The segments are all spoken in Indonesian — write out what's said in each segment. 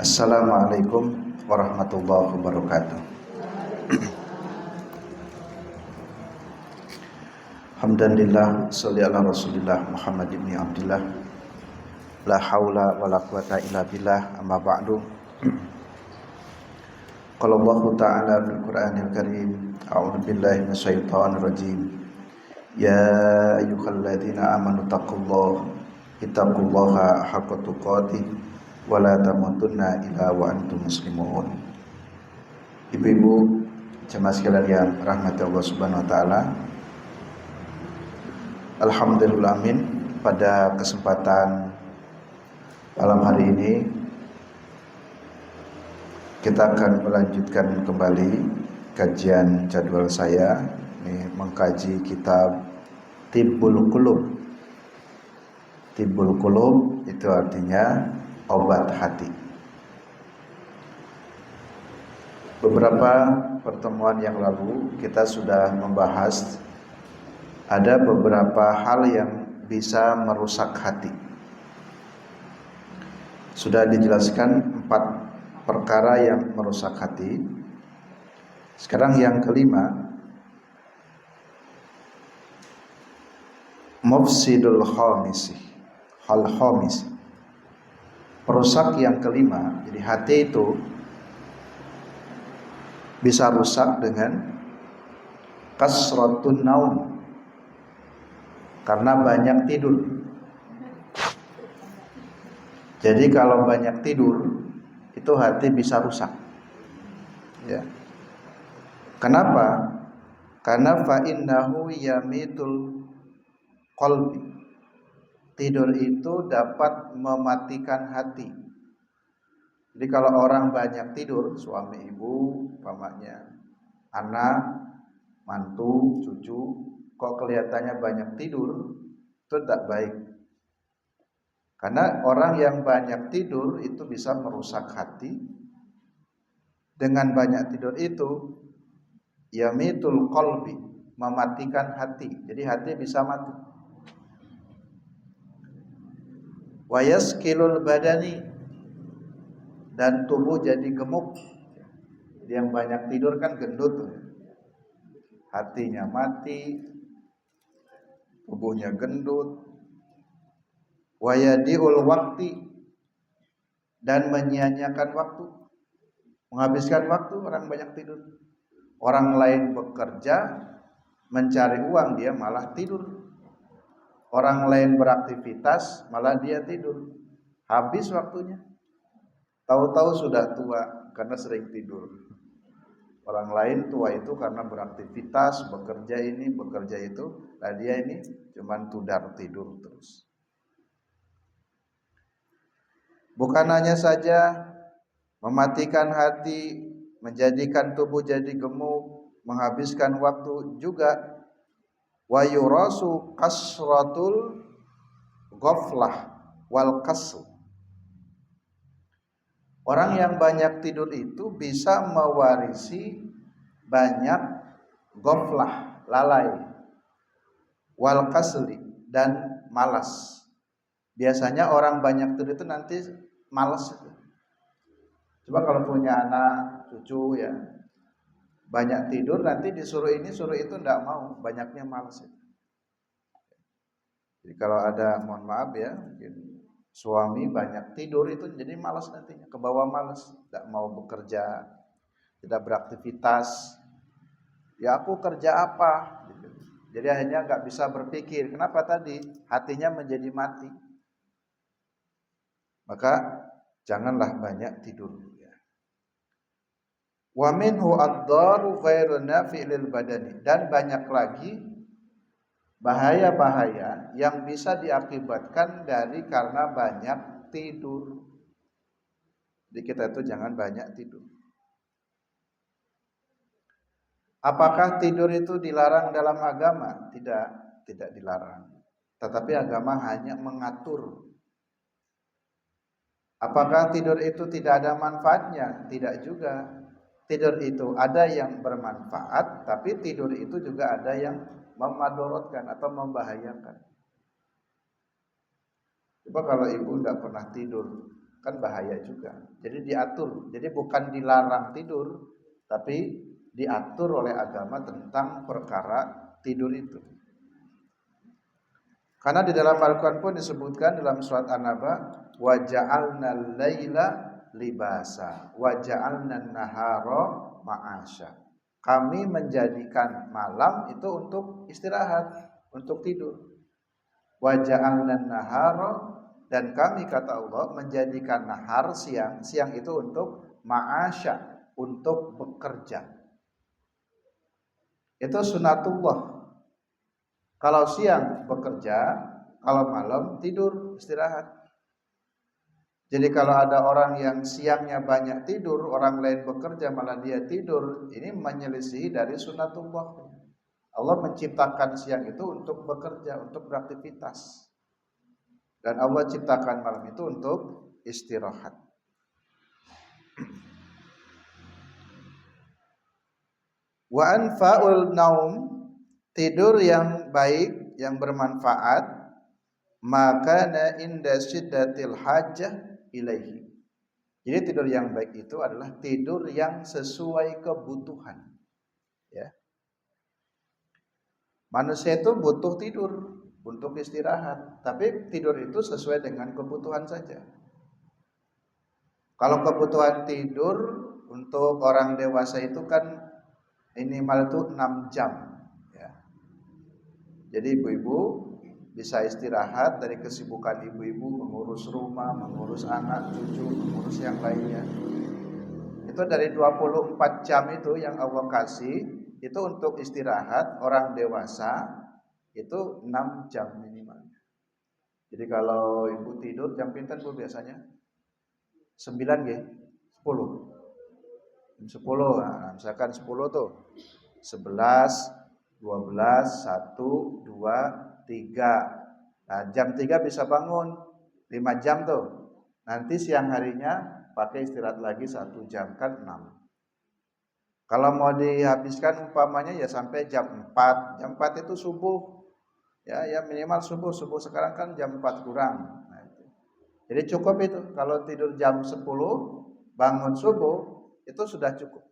Assalamualaikum warahmatullahi wabarakatuh. Alhamdulillah, sholli ala Rasulillah Muhammad ibn Abdullah. La haula wala quwata illa billah, amma ba'du. Qala Allah Ta'ala fil Qur'anil Karim, a'udzu billahi minasyaitonir rajim. Ya ayyuhalladzina amanu taqullaha haqqa tuqatih wa la tamutunna illa wa antum muslimun. Ibu-ibu jemaah sekalian yang rahmati Allah Subhanahu wa taala. Alhamdulillah amin. Pada kesempatan malam hari ini kita akan melanjutkan kembali kajian jadwal saya ini mengkaji kitab Tibbul Qulub. Tibbul Qulub itu artinya obat hati. Beberapa pertemuan yang lalu kita sudah membahas ada beberapa hal yang bisa merusak hati. Sudah dijelaskan 4 perkara yang merusak hati. Sekarang yang kelima, mufsidul khamisi, hal khamis. Perusak yang kelima. Jadi hati itu bisa rusak dengan kasratun naum, karena banyak tidur. Jadi kalau banyak tidur itu hati bisa rusak. Ya. Kenapa? Karena fa innahu yamitul qalbi. Tidur itu dapat mematikan hati. Jadi kalau orang banyak tidur, suami ibu, pamannya, anak, mantu, cucu, kok kelihatannya banyak tidur, itu tidak baik. Karena orang yang banyak tidur itu bisa merusak hati. Dengan banyak tidur itu yamitul qalbi, mematikan hati. Jadi hati bisa mati. Wa yaskilul badani, dan tubuh jadi gemuk. Yang banyak tidur kan gendut, hatinya mati, tubuhnya gendut. Wa yadiul waqti, dan menyia-nyiakan waktu, menghabiskan waktu. Orang banyak tidur, orang lain bekerja mencari uang, dia malah tidur. Orang lain beraktivitas, malah dia tidur. Habis waktunya. Tahu-tahu sudah tua karena sering tidur. Orang lain tua itu karena beraktivitas, bekerja ini, bekerja itu. Nah dia ini cuman tudar tidur terus. Bukan hanya saja mematikan hati, menjadikan tubuh jadi gemuk, menghabiskan waktu, juga wa yurasu kasratul ghaflah wal kasl. Orang yang banyak tidur itu bisa mewarisi banyak ghaflah, lalai, wal kasli, dan malas. Biasanya orang banyak tidur itu nanti malas. Coba kalau punya anak, cucu ya, banyak tidur, nanti disuruh ini suruh itu tidak mau, banyaknya malas. Jadi kalau ada, mohon maaf ya, mungkin suami banyak tidur itu jadi malas nantinya, ke bawah malas, tidak mau bekerja, tidak beraktivitas. Ya aku kerja apa? Jadi akhirnya nggak bisa berpikir. Kenapa tadi? Hatinya menjadi mati. Maka janganlah banyak tidur. Wa minhu ad-daru ghairu nafi'il badani, dan banyak lagi bahaya-bahaya yang bisa diakibatkan dari karena banyak tidur. Jadi kita itu jangan banyak tidur. Apakah tidur itu dilarang dalam agama? Tidak, tidak dilarang. Tetapi agama hanya mengatur. Apakah tidur itu tidak ada manfaatnya? Tidak juga. Tidur itu ada yang bermanfaat, tapi tidur itu juga ada yang memadorotkan atau membahayakan. Coba kalau ibu tidak pernah tidur, kan bahaya juga. Jadi diatur. Jadi bukan dilarang tidur, tapi diatur oleh agama tentang perkara tidur itu. Karena di dalam Al-Quran pun disebutkan dalam surat An-Naba, wa ja'alnal laila libasa wa ja'alnan nahara ma'asya. Kami menjadikan malam itu untuk istirahat, untuk tidur. Wa ja'alnan nahara, dan kami kata Allah menjadikan nahar siang itu untuk ma'asya, untuk bekerja. Itu sunatullah. Kalau siang bekerja, kalau malam tidur istirahat. Jadi kalau ada orang yang siangnya banyak tidur, orang lain bekerja malah dia tidur, ini menyelisih dari sunatullah. Allah menciptakan siang itu untuk bekerja, untuk beraktivitas. Dan Allah ciptakan malam itu untuk istirahat. Wa anfa'ul naum, tidur yang baik, yang bermanfaat, maka na inda syiddatil hajah ilaihi. Jadi tidur yang baik itu adalah tidur yang sesuai kebutuhan. Ya. Manusia itu butuh tidur untuk istirahat, tapi tidur itu sesuai dengan kebutuhan saja. Kalau kebutuhan tidur untuk orang dewasa itu kan minimal itu 6 jam. Ya. Jadi ibu-ibu bisa istirahat dari kesibukan ibu-ibu mengurus rumah, mengurus anak, cucu, mengurus yang lainnya. Itu dari 24 jam itu yang Allah kasih, itu untuk istirahat orang dewasa itu 6 jam minimal. Jadi kalau ibu tidur jam pinten Bu biasanya? 9 nggih? 10. Jam 10. Nah, misalkan 10 tuh. 11, 12, 1, 2, 3. Nah, jam 3 bisa bangun 5 jam tuh. Nanti siang harinya pakai istirahat lagi 1 jam, kan 6. Kalau mau dihabiskan umpamanya ya sampai jam 4. Jam 4 itu subuh. Ya minimal subuh. Subuh sekarang kan jam 4 kurang. Nah, itu. Jadi cukup itu. Kalau tidur jam 10, bangun subuh, itu sudah cukup.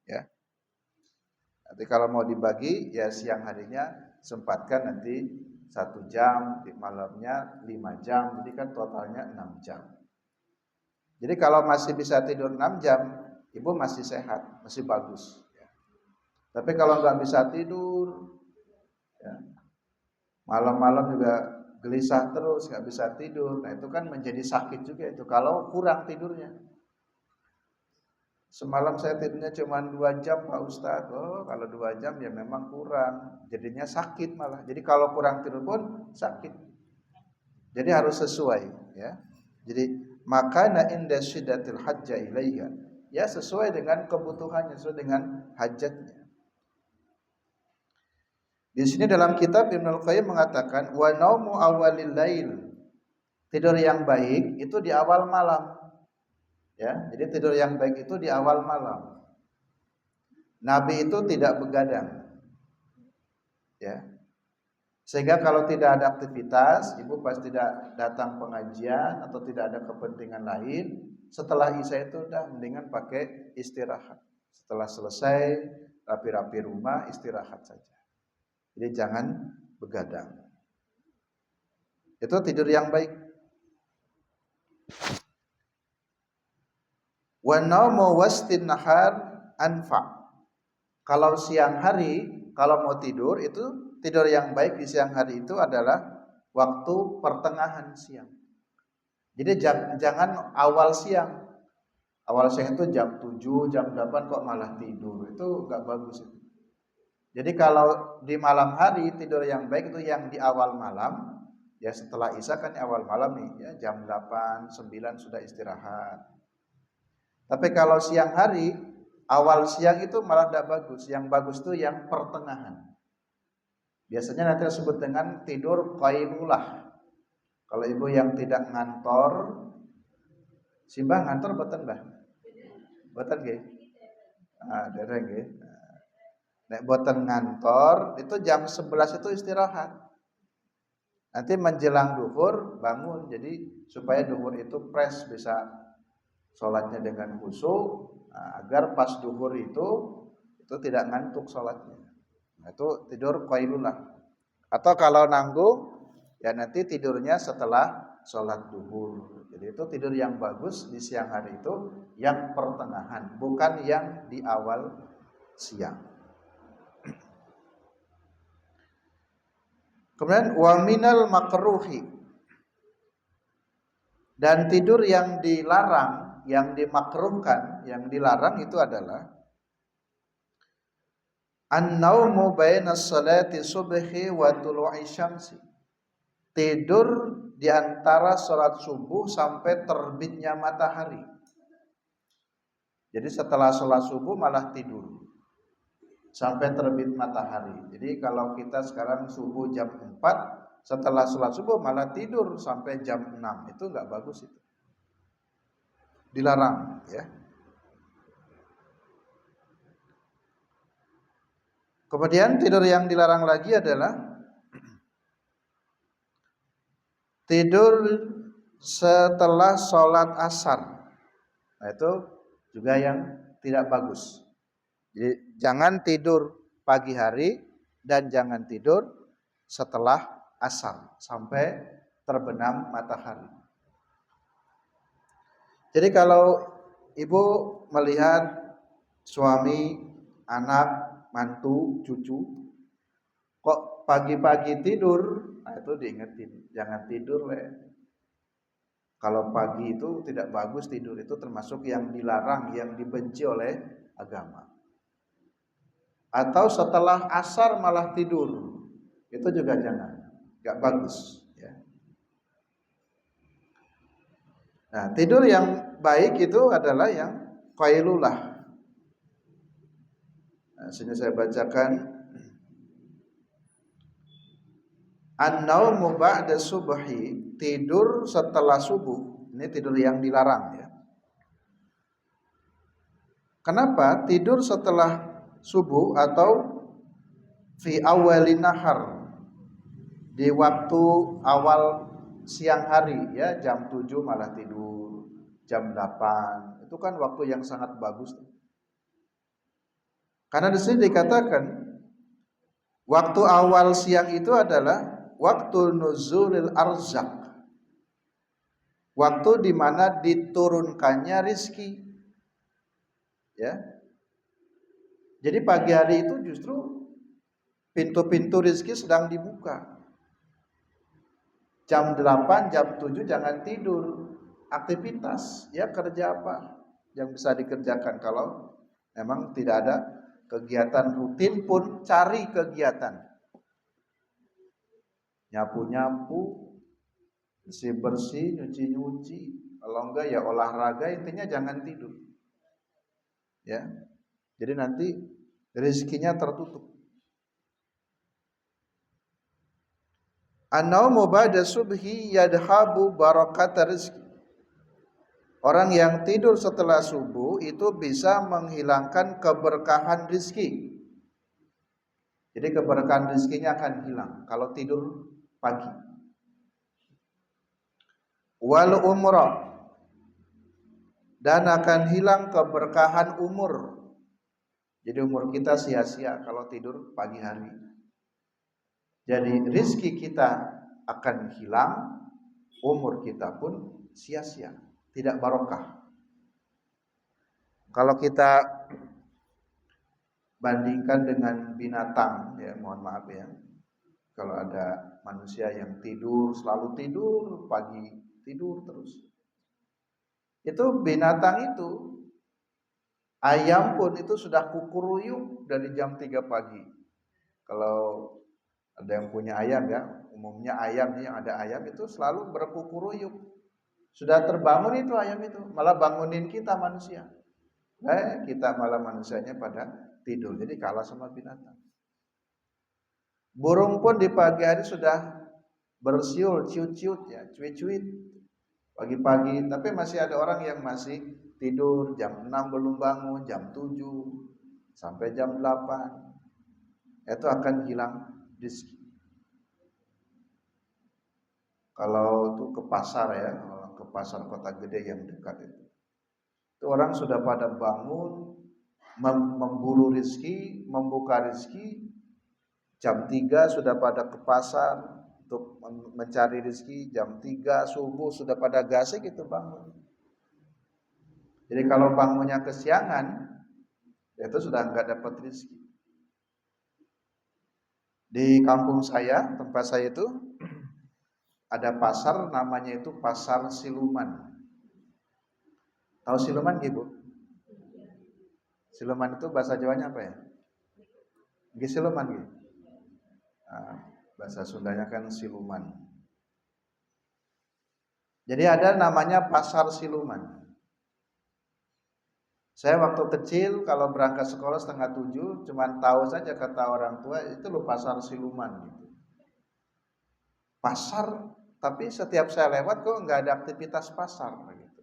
Ya. Nanti kalau mau dibagi ya siang harinya sempatkan nanti 1 jam, di malamnya 5 jam, jadi kan totalnya 6 jam. Jadi kalau masih bisa tidur 6 jam, ibu masih sehat, masih bagus. Ya. Tapi kalau nggak bisa tidur, ya, malam-malam juga gelisah terus, nggak bisa tidur, nah itu kan menjadi sakit juga itu kalau kurang tidurnya. Semalam saya tidurnya cuma 2 jam Pak Ustadz. Oh kalau 2 jam ya memang kurang, jadinya sakit malah. Jadi kalau kurang tidur pun sakit. Jadi harus sesuai ya. Jadi makana inda syiddatil hajja ilaiha, ya sesuai dengan kebutuhannya, sesuai dengan hajatnya. Di sini dalam kitab Ibnu Qayyim mengatakan wa naumu awalil lail. Tidur yang baik itu di awal malam. Ya, jadi tidur yang baik itu di awal malam. Nabi itu tidak begadang. Ya. Sehingga kalau tidak ada aktivitas, ibu pas tidak datang pengajian atau tidak ada kepentingan lain, setelah Isya itu udah mendingan pakai istirahat. Setelah selesai rapi-rapi rumah, istirahat saja. Jadi jangan begadang. Itu tidur yang baik. Wa naumu wastin nahar anfa. Kalau siang hari, kalau mau tidur itu tidur yang baik di siang hari itu adalah waktu pertengahan siang. Jadi jangan awal siang. Awal siang itu jam 7, jam 8 kok malah tidur. Itu enggak bagus itu. Jadi kalau di malam hari tidur yang baik itu yang di awal malam, ya setelah Isya kan awal malam nih, ya jam 8, 9 sudah istirahat. Tapi kalau siang hari, awal siang itu malah tidak bagus. Yang bagus itu yang pertengahan. Biasanya nanti disebut dengan tidur qailulah. Kalau ibu yang tidak ngantor, simbah ngantor boten Mbah? Boten nggih? Ah, dereng nggih. Nek boten ngantor, itu jam 11 itu istirahat. Nanti menjelang duhur bangun, jadi supaya duhur itu fresh, bisa sholatnya dengan khusyuk, agar pas duhur itu tidak ngantuk sholatnya. Nah, itu tidur qailulah. Atau kalau nanggung ya nanti tidurnya setelah sholat duhur. Jadi itu tidur yang bagus di siang hari itu yang pertengahan, bukan yang di awal siang. Kemudian wa minal makruhi, dan tidur yang dilarang, yang dimakruhkan, yang dilarang itu adalah an-naumu baina salati subhi wa tulu'i syamsi. Tidur di antara salat subuh sampai terbitnya matahari. Jadi setelah salat subuh malah tidur sampai terbit matahari. Jadi kalau kita sekarang subuh jam 4, setelah sholat subuh malah tidur sampai jam 6, itu enggak bagus itu. Dilarang ya. Kemudian tidur yang dilarang lagi adalah tidur setelah sholat asar. Nah, itu juga yang tidak bagus. Jadi jangan tidur pagi hari dan jangan tidur setelah asar sampai terbenam matahari. Jadi kalau ibu melihat suami, anak, mantu, cucu kok pagi-pagi tidur, nah itu diingetin, jangan tidur le. Kalau pagi itu tidak bagus tidur, itu termasuk yang dilarang, yang dibenci oleh agama. Atau setelah asar malah tidur, itu juga jangan, nggak bagus ya. Nah, tidur yang baik itu adalah yang qailulah. Nah, sini saya bacakan an-naumu ba'da subhi, tidur setelah subuh. Ini tidur yang dilarang ya. Kenapa tidur setelah subuh atau fi awalin nahar, di waktu awal siang hari ya, jam 7 malah tidur, jam 8. Itu kan waktu yang sangat bagus. Karena di sini dikatakan waktu awal siang itu adalah waktu nuzulil arzak, waktu di mana diturunkannya rizki. Ya. Jadi pagi hari itu justru pintu-pintu rizki sedang dibuka. Jam 8, jam 7 jangan tidur. Aktivitas, ya kerja apa yang bisa dikerjakan. Kalau memang tidak ada kegiatan rutin pun cari kegiatan. Nyapu-nyapu, bersih-bersih, nyuci-nyuci. Kalau enggak ya olahraga, intinya jangan tidur. Ya. Jadi nanti rezekinya tertutup. An-naumu ba'da subhi yadhabu barakat rizki. Orang yang tidur setelah subuh itu bisa menghilangkan keberkahan rizki. Jadi keberkahan rizkinya akan hilang kalau tidur pagi. Wal umrah, dan akan hilang keberkahan umur. Jadi umur kita sia-sia kalau tidur pagi hari. Jadi rizki kita akan hilang, umur kita pun sia-sia, tidak barokah. Kalau kita bandingkan dengan binatang, ya mohon maaf ya, kalau ada manusia yang tidur, selalu tidur, pagi tidur terus, itu binatang itu, ayam pun itu sudah kukuruyuk dari jam 3 pagi. Kalau ada yang punya ayam ya, umumnya ayam yang ada ayam itu selalu berkukuruyuk. Sudah terbangun itu ayam itu, malah bangunin kita manusia. Kita malah manusianya pada tidur, jadi kalah sama binatang. Burung pun di pagi hari sudah bersiul, ciut-ciut ya, cuit-cuit pagi-pagi, tapi masih ada orang yang masih tidur, jam 6 belum bangun, jam 7 sampai jam 8. Itu akan hilang rezeki. Kalau tuh ke pasar ya, ke pasar kota gede yang dekat itu orang sudah pada bangun memburu rizki, membuka rizki. Jam 3 sudah pada ke pasar untuk mencari rizki. Jam 3 subuh sudah pada gasik itu bangun. Jadi kalau bangunnya kesiangan, itu sudah nggak dapat rizki. Di kampung saya, tempat saya itu ada pasar, namanya itu pasar siluman. Tahu siluman, Ibu? Siluman itu bahasa Jawanya apa ya? Siluman gitu. Nah, bahasa Sundanya kan siluman. Jadi ada namanya pasar siluman. Saya waktu kecil kalau berangkat sekolah 6:30 cuman tahu saja kata orang tua itu loh pasar siluman gitu. Pasar, tapi setiap saya lewat kok nggak ada aktivitas pasar gitu.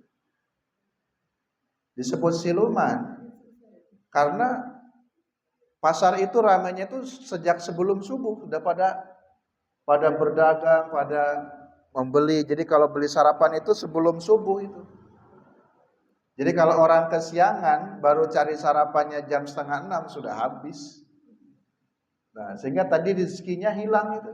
Disebut siluman karena pasar itu ramainya itu sejak sebelum subuh udah pada berdagang, pada membeli. Jadi kalau beli sarapan itu sebelum subuh itu. Jadi kalau orang kesiangan baru cari sarapannya jam 5:30 sudah habis. Nah, sehingga tadi rezekinya hilang itu.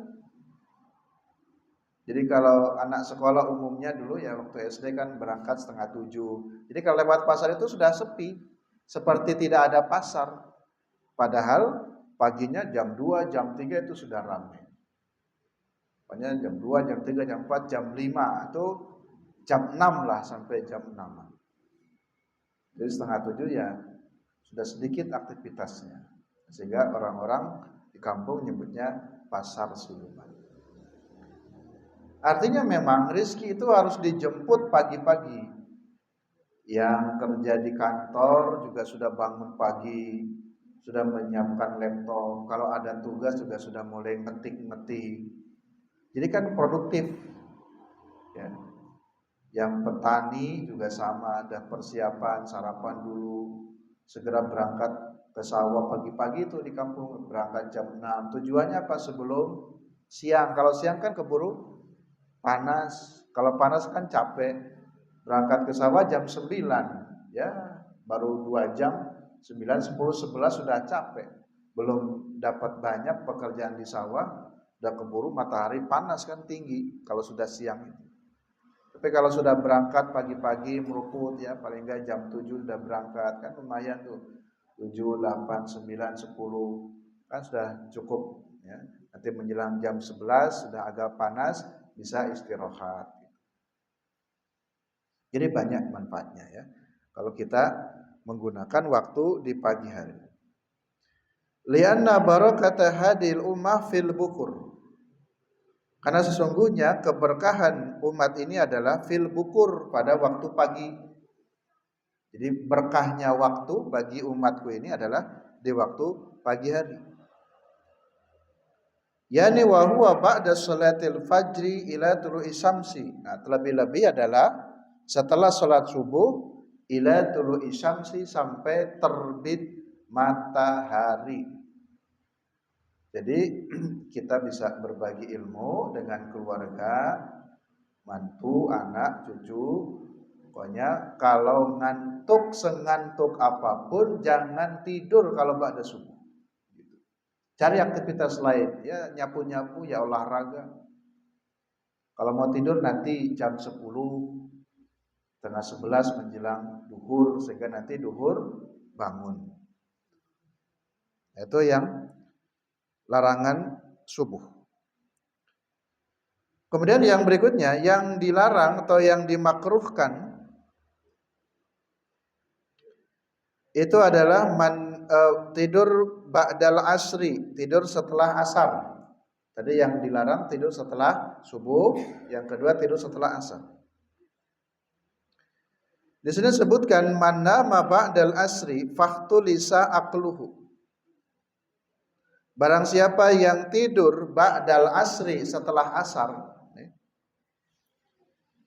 Jadi kalau anak sekolah umumnya dulu ya waktu SD kan berangkat 6:30. Jadi kalau lewat pasar itu sudah sepi, seperti tidak ada pasar. Padahal paginya jam 2, jam 3 itu sudah ramai. Pokoknya jam 2, jam 3, jam 4, jam 5 itu jam 6 lah sampai jam 6. Jadi 6:30 ya sudah sedikit aktivitasnya. Sehingga orang-orang di kampung nyebutnya pasar siluman. Artinya memang rezeki itu harus dijemput pagi-pagi. Yang kerja di kantor juga sudah bangun pagi, sudah menyiapkan laptop. Kalau ada tugas juga sudah mulai ngetik-ngetik. Jadi kan produktif. Ya. Yang petani juga sama, ada persiapan sarapan dulu, segera berangkat ke sawah pagi-pagi itu di kampung, berangkat jam 6. Tujuannya apa? Sebelum siang. Kalau siang kan keburu panas. Kalau panas kan capek. Berangkat ke sawah jam 9. Ya, baru 2 jam, 9, 10, 11 sudah capek. Belum dapat banyak pekerjaan di sawah, udah keburu matahari panas kan tinggi kalau sudah siang itu. Tapi kalau sudah berangkat pagi-pagi meruput ya paling enggak jam 7 sudah berangkat kan lumayan tuh. 7, 8, 9, 10 kan sudah cukup ya. Nanti menjelang jam 11 sudah agak panas bisa istirahat. Jadi banyak manfaatnya ya. Kalau kita menggunakan waktu di pagi hari. Lianna barakata hadil ummah fil bukur. Karena sesungguhnya keberkahan umat ini adalah fil bukur pada waktu pagi. Jadi berkahnya waktu bagi umatku ini adalah di waktu pagi hari. Yani wa huwa ba'da salatil fajri ila tulu'i syamsi. Nah, terlebih-lebih adalah setelah salat subuh ila tulu'i syamsi sampai terbit matahari. Jadi kita bisa berbagi ilmu dengan keluarga, mantu, anak, cucu. Pokoknya kalau ngantuk sengantuk apapun jangan tidur kalau ba'da subuh. Cari aktivitas lain, ya nyapu-nyapu, ya olahraga. Kalau mau tidur nanti jam 10, setengah 11 menjelang duhur sehingga nanti duhur bangun. Itu yang larangan subuh. Kemudian yang berikutnya, yang dilarang atau yang dimakruhkan itu adalah tidur ba'dal asri, tidur setelah asar. Tadi yang dilarang tidur setelah subuh, yang kedua tidur setelah asar. Di sini disebutkan manna ma ba'dal asri fahtulisa aqluhu. Barang siapa yang tidur ba'dal asri setelah asar,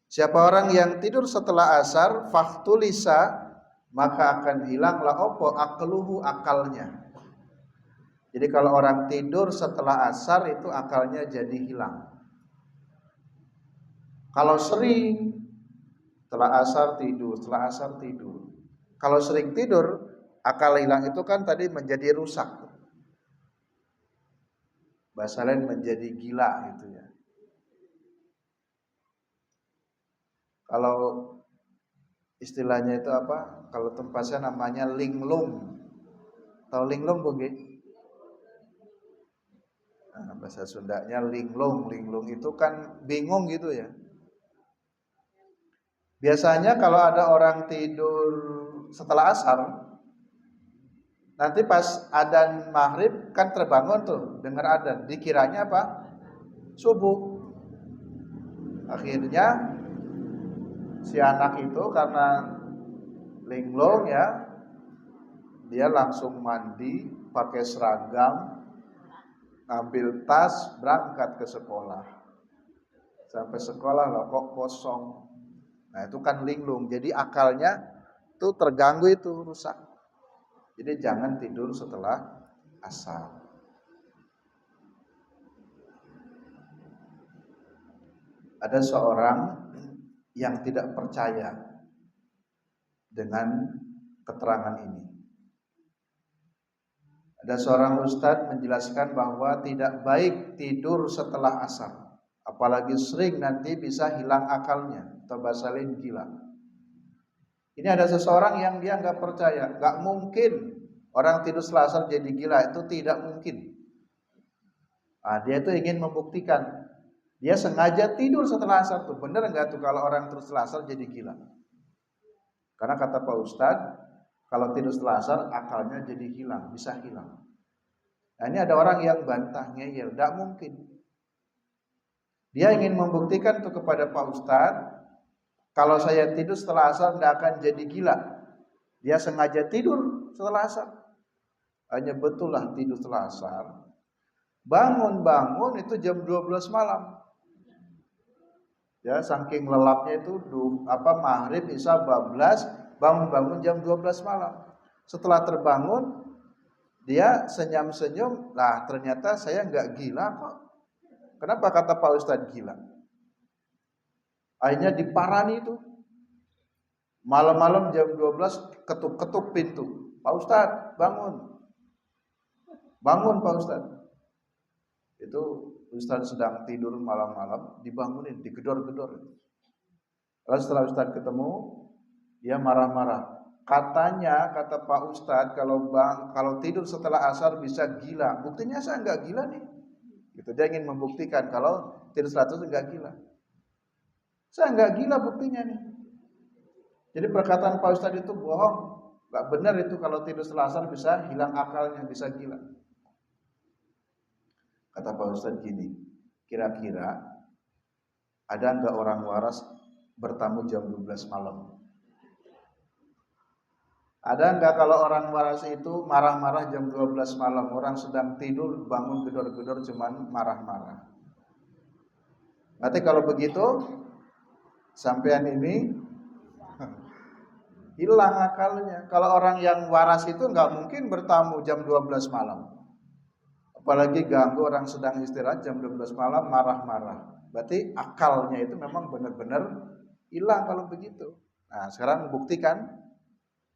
siapa orang yang tidur setelah asar fahtulisa maka akan hilanglah opo aqluhu akalnya. Jadi kalau orang tidur setelah asar itu akalnya jadi hilang. Kalau sering setelah asar tidur, setelah asar tidur. Kalau sering tidur, akal hilang itu kan tadi menjadi rusak. Bahasa lain menjadi gila gitu ya. Kalau istilahnya itu apa? Kalau tempat saya namanya linglung. Tahu linglung Bu? Nah, bahasa Sundanya linglung. Linglung itu kan bingung gitu ya. Biasanya kalau ada orang tidur setelah asar, nanti pas adzan maghrib kan terbangun tuh, dengar adzan, dikiranya apa? Subuh. Akhirnya si anak itu karena linglung ya, dia langsung mandi, pakai seragam, ambil tas, berangkat ke sekolah. Sampai sekolah loh kok kosong. Nah itu kan linglung, jadi akalnya tuh terganggu, itu rusak. Jadi jangan tidur setelah asar. Ada seorang yang tidak percaya dengan keterangan ini. Ada seorang ustadz menjelaskan bahwa tidak baik tidur setelah asar. Apalagi sering nanti bisa hilang akalnya atau bahasa lain gila. Ini ada seseorang yang dia nggak percaya, nggak mungkin orang tidur setelah asar jadi gila, itu tidak mungkin. Nah, dia itu ingin membuktikan, dia sengaja tidur setelah asar tuh, bener nggak tuh kalau orang tidur setelah asar jadi gila? Karena kata Pak Ustadz, kalau tidur setelah asar akalnya jadi hilang, bisa hilang. Nah ini ada orang yang bantah ngeyel, nggak mungkin. Dia ingin membuktikan tuh kepada Pak Ustadz, kalau saya tidur setelah asar tidak akan jadi gila. Dia sengaja tidur setelah asar. Hanya betul lah tidur setelah asar. Bangun-bangun itu jam 12 malam. Ya, saking lelapnya itu maghrib, isya, bablas, bangun-bangun jam 12 malam. Setelah terbangun, dia senyum-senyum, lah ternyata saya nggak gila kok. Kenapa kata Pak Ustadz gila? Akhirnya diparani itu. Malam-malam jam 12 ketuk-ketuk pintu. Pak Ustadz, bangun. Bangun Pak Ustadz. Itu Ustadz sedang tidur malam-malam, dibangunin, digedor-gedor. Lalu setelah Ustadz ketemu, dia marah-marah. Katanya, kata Pak Ustadz, kalau tidur setelah asar bisa gila. Buktinya saya nggak gila nih. Gitu. Dia ingin membuktikan kalau tidur setelah asar nggak gila. Saya nggak gila buktinya nih. Jadi perkataan Pak Ustadz itu bohong, nggak benar itu kalau tidur setelah asar bisa hilang akalnya, bisa gila. Kata Pak Ustadz gini, kira-kira ada nggak orang waras bertamu jam 12 malam? Ada nggak kalau orang waras itu marah-marah jam 12 malam, orang sedang tidur bangun gedor-gedor cuman marah-marah? Berarti kalau begitu sampean ini hilang akalnya. Kalau orang yang waras itu nggak mungkin bertamu jam 12 malam. Apalagi ganggu orang sedang istirahat jam 12 malam marah-marah. Berarti akalnya itu memang benar-benar hilang kalau begitu. Nah, sekarang buktikan.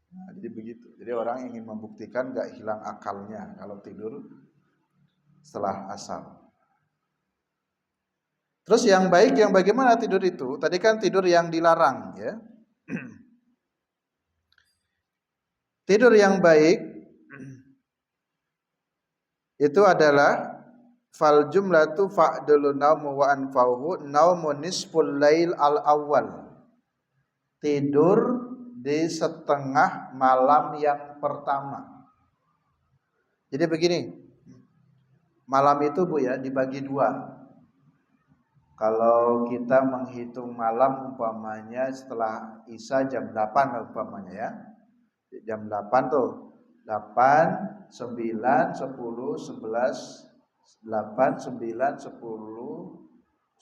Nah, jadi begitu. Jadi orang ingin membuktikan nggak hilang akalnya kalau tidur setelah asar. Terus yang baik, yang bagaimana tidur itu? Tadi kan tidur yang dilarang, ya. Tidur yang baik itu adalah fal jumlatu fa'dulu naumu wa anfa'uhu naumun nisful lail al awal. Tidur di setengah malam yang pertama. Jadi begini, malam itu Bu ya dibagi dua. Kalau kita menghitung malam umpamanya setelah Isya jam 8 umpamanya ya. Jam 8 tuh. 8, 9, 10, 11, 8, 9, 10,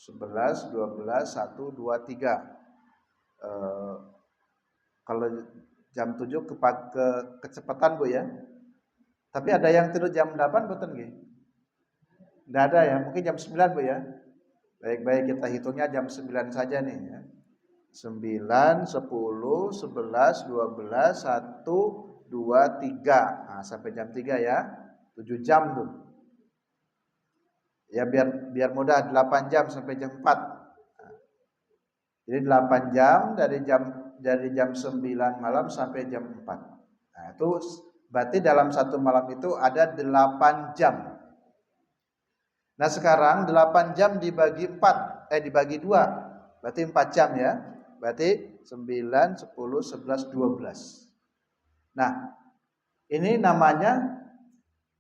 11, 12, 1, 2, 3. Kalau jam 7 kecepatan Bu ya. Tapi ada yang tidur jam 8 betul nggih? Enggak ada ya, mungkin jam 9 Bu ya. Baik-baik kita hitungnya jam 9 saja nih ya. 9, 10, 11, 12, 1, 2, 3. Nah, sampai jam 3 ya. 7 jam tuh. Ya biar mudah 8 jam sampai jam 4. Nah, jadi 8 jam dari jam 9 malam sampai jam 4. Nah, itu berarti dalam satu malam itu ada 8 jam. Nah, sekarang 8 jam dibagi 4, dibagi 2. Berarti 4 jam ya. Berarti 9, 10, 11, 12. Nah, ini namanya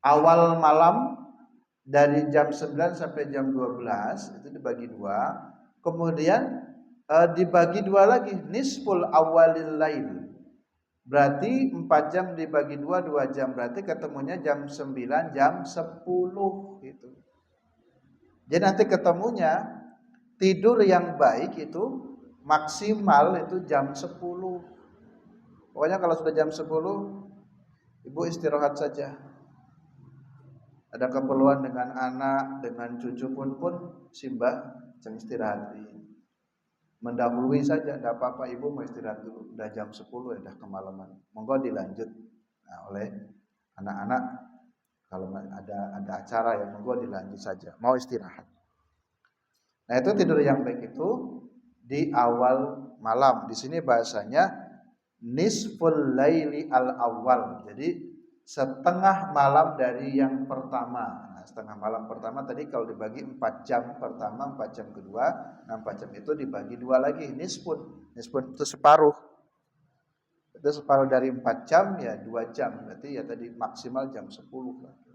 awal malam dari jam 9 sampai jam 12 itu dibagi 2. Kemudian dibagi 2 lagi, nisful awalil lail. Berarti 4 jam dibagi 2, 2 jam. Berarti ketemunya jam 9, jam 10 gitu. Jadi nanti ketemunya tidur yang baik itu maksimal itu jam 10. Pokoknya kalau sudah jam 10, ibu istirahat saja. Ada keperluan dengan anak, dengan cucu pun simbah jangan istirahat. Mendahului saja, tidak apa-apa, ibu mau istirahat dulu. Udah jam 10 ya, udah kemalaman. Monggo dilanjut oleh anak-anak. Kalau ada acara ya monggo dilanjut saja. Mau istirahat. Nah, itu tidur yang baik itu di awal malam. Di sini bahasanya nisful laili al awal. Jadi setengah malam dari yang pertama. Nah, setengah malam pertama tadi kalau dibagi 4 jam pertama, 4 jam kedua, 4 jam itu dibagi 2 lagi, nisfun. Nisfun itu separuh. Itu separuh dari 4 jam ya 2 jam. Berarti ya tadi maksimal jam 10.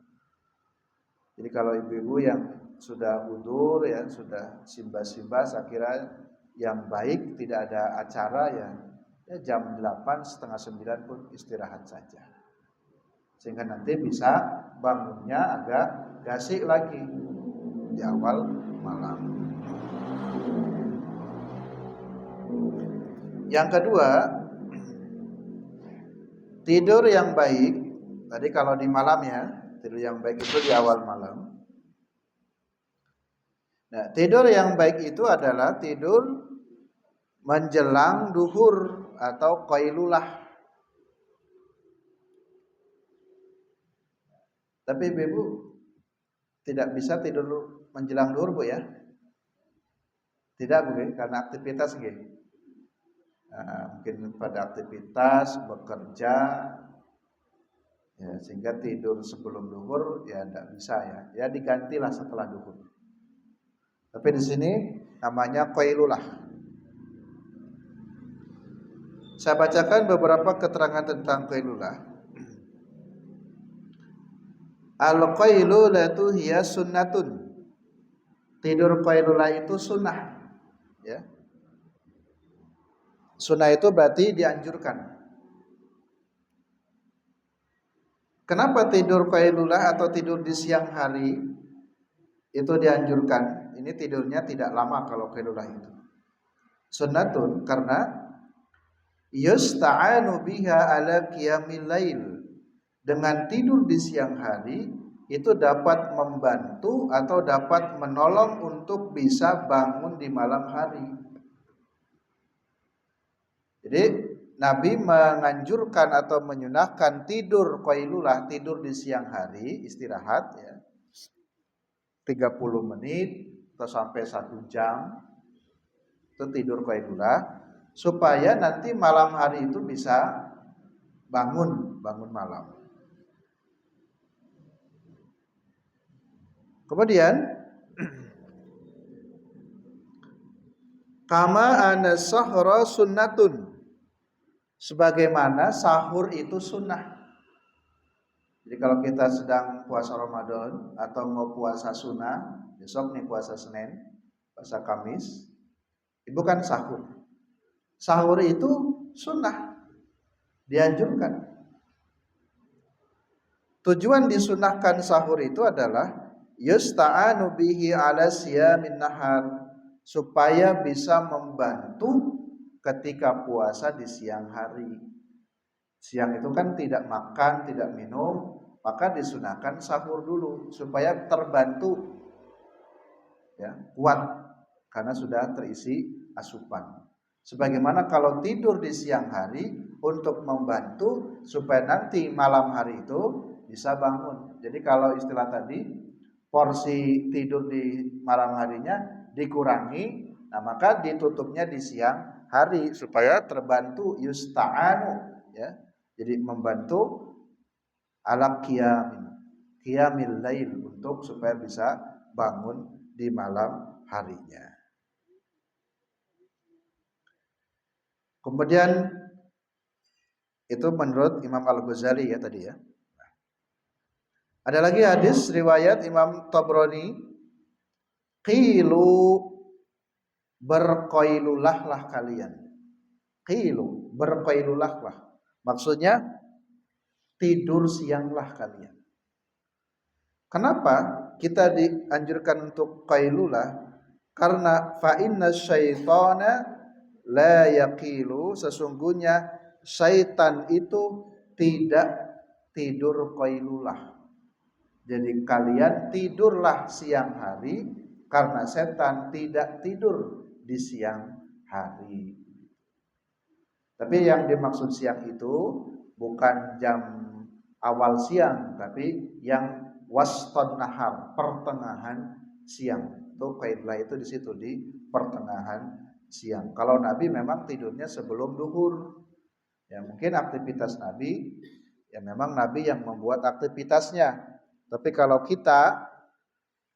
Jadi kalau ibu-ibu yang sudah udur ya, sudah simbah-simbah, saya kira yang baik tidak ada acara ya jam 8, setengah 9 pun istirahat saja. Sehingga nanti bisa bangunnya agak gasik lagi di awal malam. Yang kedua, tidur yang baik. Tadi kalau di malam ya, tidur yang baik itu di awal malam. Nah, tidur yang baik itu adalah tidur menjelang duhur atau qailulah. Tapi ibu tidak bisa tidur menjelang duhur Bu ya? Tidak Bu, karena aktivitas gitu. Mungkin pada aktivitas bekerja ya, sehingga tidur sebelum duhur ya tidak bisa ya. Ya digantilah setelah duhur. Tapi di sini namanya qailulah. Saya bacakan beberapa keterangan tentang qailulah. Al-qailulatu hiya sunnatun. Tidur qailulah itu sunnah. Ya. Sunnah itu berarti dianjurkan. Kenapa tidur qailulah atau tidur di siang hari itu dianjurkan? Ini tidurnya tidak lama kalau qailulah itu. Sunnatun karena yusta'anu biha ala qiyamil lail. Dengan tidur di siang hari itu dapat membantu atau dapat menolong untuk bisa bangun di malam hari. Jadi Nabi menganjurkan atau menyunahkan tidur qailulah, tidur di siang hari, istirahat ya. 30 menit atau sampai 1 jam itu tidur qailulah supaya nanti malam hari itu bisa bangun malam. Kemudian kama ana sahra sunnatun, sebagaimana sahur itu sunnah. Jadi kalau kita sedang puasa Ramadan atau mau puasa sunnah, besok nih puasa Senin, puasa Kamis, ibu kan sahur. Sahur itu sunnah, dianjurkan. Tujuan disunahkan sahur itu adalah yusta'anu bihi ala siyamin nahar, supaya bisa membantu ketika puasa di siang hari. Siang itu kan tidak makan, tidak minum, maka disunahkan sahur dulu supaya terbantu ya, kuat. karena sudah terisi asupan. Sebagaimana kalau tidur di siang hari untuk membantu supaya nanti malam hari itu bisa bangun. Jadi kalau istilah tadi porsi tidur di malam harinya dikurangi, nah maka ditutupnya di siang hari supaya terbantu yusta'anu ya. Jadi membantu ala qiyamil lail untuk supaya bisa bangun di malam harinya. Kemudian itu menurut Imam Al-Ghazali ya tadi ya. Ada lagi hadis riwayat Imam Tabrani, qilu berqailulahlah kalian. Qilu berqailulahlah. Maksudnya tidur sianglah kalian. Kenapa kita dianjurkan untuk qailulah? Karena fa inna syaitana la yaqilu, sesungguhnya syaitan itu tidak tidur qailulah. Jadi kalian tidurlah siang hari karena setan tidak tidur di siang hari. Tapi yang dimaksud siang itu bukan jam awal siang, tapi yang waston nahar, pertengahan siang. Itu qailulah itu di situ di pertengahan siang. Kalau Nabi memang tidurnya sebelum duhur. Ya mungkin aktivitas Nabi, ya memang Nabi yang membuat aktivitasnya. Tapi kalau kita,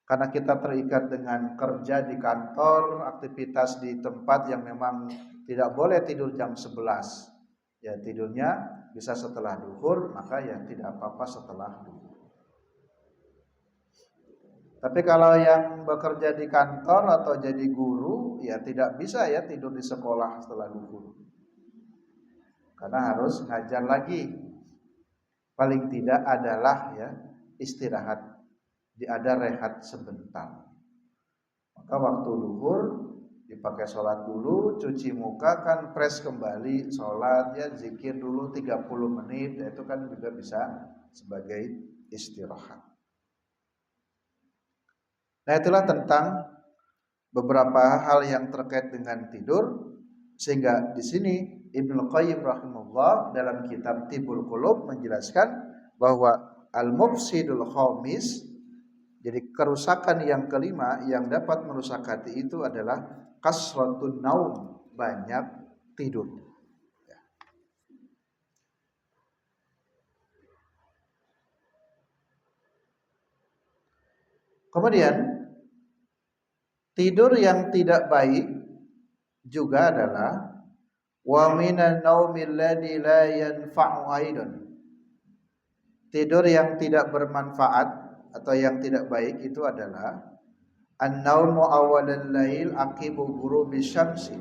karena kita terikat dengan kerja di kantor, aktivitas di tempat yang memang tidak boleh tidur jam 11. Ya tidurnya bisa setelah duhur, maka ya tidak apa-apa setelah duhur. Tapi kalau yang bekerja di kantor atau jadi guru, ya tidak bisa ya tidur di sekolah setelah duhur. Karena harus ngajar lagi. Paling tidak adalah ya istirahat, ada rehat sebentar. Maka waktu duhur dipakai sholat dulu, cuci muka kan press kembali, sholat ya zikir dulu 30 menit, ya, itu kan juga bisa sebagai istirahat. Nah itulah tentang beberapa hal yang terkait dengan tidur, sehingga di sini Ibnu Qayyim rahimahullah dalam kitab Tibbul Qulub menjelaskan bahwa al-mufsidul khamis, jadi kerusakan yang kelima yang dapat merusak hati itu adalah kasratun naum, banyak tidur. Kemudian tidur yang tidak baik juga adalah wa minan naumil ladzi la yanfa'u aidan. Tidur yang tidak bermanfaat atau yang tidak baik itu adalah an-naumu awwalal lail aqibu ghurubi syamsi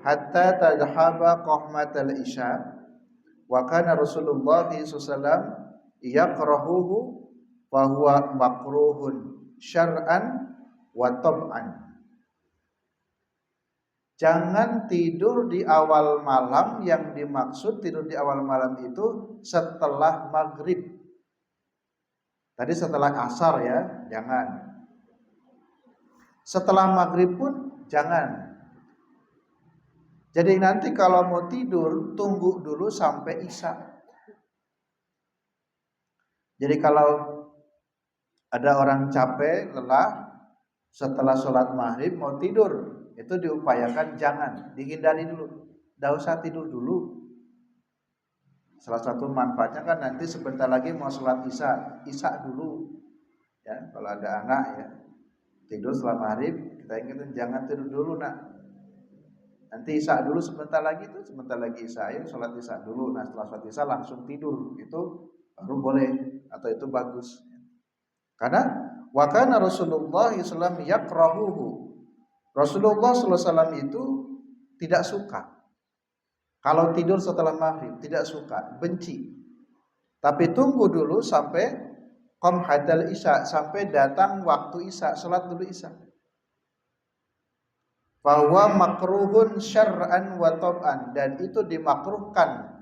hatta tadhhaba qahmatal isya wa kana Rasulullah sallallahu alaihi wasallam yaqrahuhu wa huwa makruhun syar'an wa tab'an. Jangan tidur di awal malam, yang dimaksud tidur di awal malam itu setelah maghrib. Tadi setelah asar ya, jangan. Setelah maghrib pun jangan. Jadi nanti kalau mau tidur, tunggu dulu sampai isya. Jadi kalau ada orang capek, lelah, setelah sholat maghrib mau tidur, itu diupayakan jangan, dihindari dulu. Tidak usah tidur dulu. Salah satu manfaatnya kan nanti sebentar lagi mau sholat isya dulu. Ya, kalau ada anak ya tidur setelah maghrib, kita ingatkan jangan tidur dulu nak. Nanti isya dulu sebentar lagi isya, ya sholat isya dulu. Nah setelah sholat isya langsung tidur, itu baru boleh atau itu bagus. Karena wa kana Rasulullah sallallahu alaihi wasallam yakrahuhu. Rasulullah sallallahu alaihi wasallam itu tidak suka kalau tidur setelah maghrib, tidak suka, benci. Tapi tunggu dulu sampai qamhatal isya, sampai datang waktu isya, salat dulu isya. Bahwa makruhun syar'an wa tab'an, dan itu dimakruhkan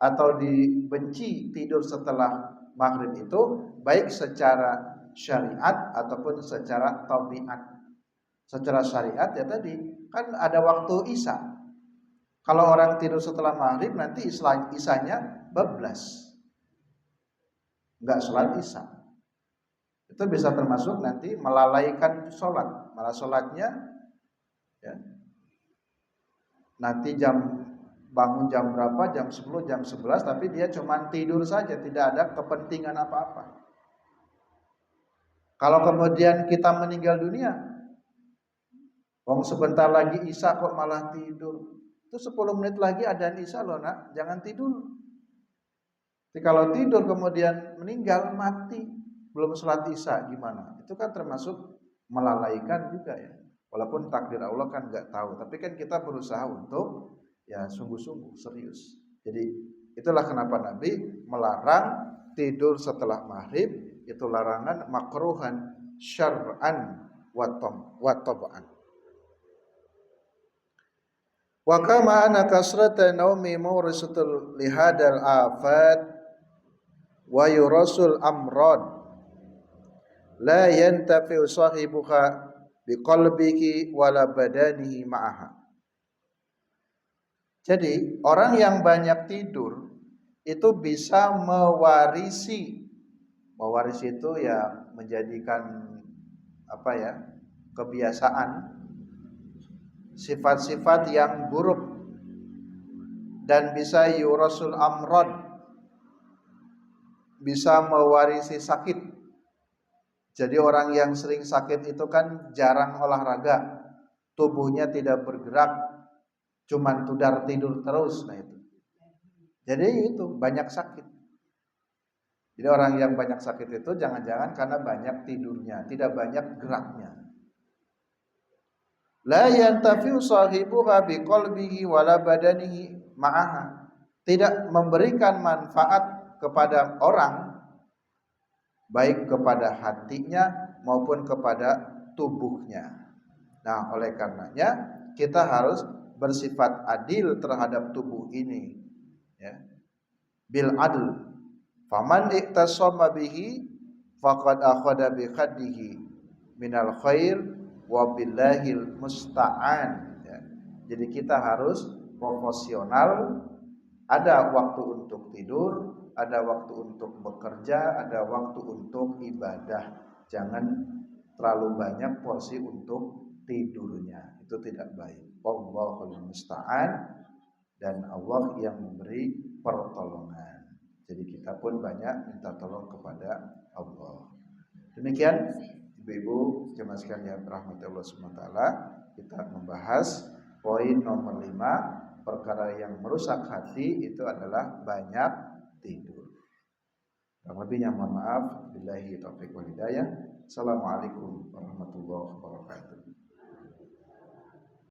atau dibenci tidur setelah maghrib itu baik secara syariat ataupun secara tabiat. secara syariat ya tadi kan ada waktu isya. Kalau orang tidur setelah maghrib nanti isanya bablas, nggak sholat isya. Itu bisa termasuk nanti melalaikan sholat, malah sholatnya ya, nanti bangun jam berapa, jam 10, jam 11, tapi dia cuma tidur saja, tidak ada kepentingan apa-apa. Kalau kemudian kita meninggal dunia, sebentar lagi isya kok malah tidur. Itu 10 menit lagi adzan isya loh nak, jangan tidur. Jadi kalau tidur kemudian meninggal, mati, belum sholat isya gimana? Itu kan termasuk melalaikan juga ya. Walaupun takdir Allah kan nggak tahu, tapi kan kita berusaha untuk ya sungguh-sungguh serius. Jadi itulah kenapa Nabi melarang tidur setelah maghrib. Itu larangan makruhan syar'an wa tab'an. Wa kama anna kasrata naumi mawrisatul lihadal afat wa yurasul amrad la yantafi'u sahibuha biqalbihi wala badanihi ma'aha. Jadi orang yang banyak tidur itu bisa mewarisi itu ya menjadikan kebiasaan sifat-sifat yang buruk, dan bisa yurasul amrad, bisa mewarisi sakit. Jadi orang yang sering sakit itu kan jarang olahraga, tubuhnya tidak bergerak, cuman tudar tidur terus. Nah itu. Jadi itu banyak sakit. Jadi orang yang banyak sakit itu jangan-jangan karena banyak tidurnya, tidak banyak geraknya. La yantafi'u sahibuha biqalbihi wala badanihi ma'aha. Tidak memberikan manfaat kepada orang, baik kepada hatinya maupun kepada tubuhnya. Nah, oleh karenanya kita harus bersifat adil terhadap tubuh ini, ya. Bil adl. Faman iktasama bihi faqad akhadha bi khaddihi minal khair wa billahil musta'an, ya. Jadi kita harus proporsional, ada waktu untuk tidur, ada waktu untuk bekerja, ada waktu untuk ibadah. Jangan terlalu banyak porsi untuk tidurnya, itu tidak baik. Wallahul musta'an, dan Allah yang memberi pertolongan. Jadi kita pun banyak minta tolong kepada Allah. Demikian ibu-ibu jemaah sekalian rahmati Allah SWT, kita membahas poin nomor 5, perkara yang merusak hati itu adalah banyak tidur. Kurang lebihnya mohon maaf. Billahi taufiq wal hidayah. Assalamualaikum warahmatullahi wabarakatuh.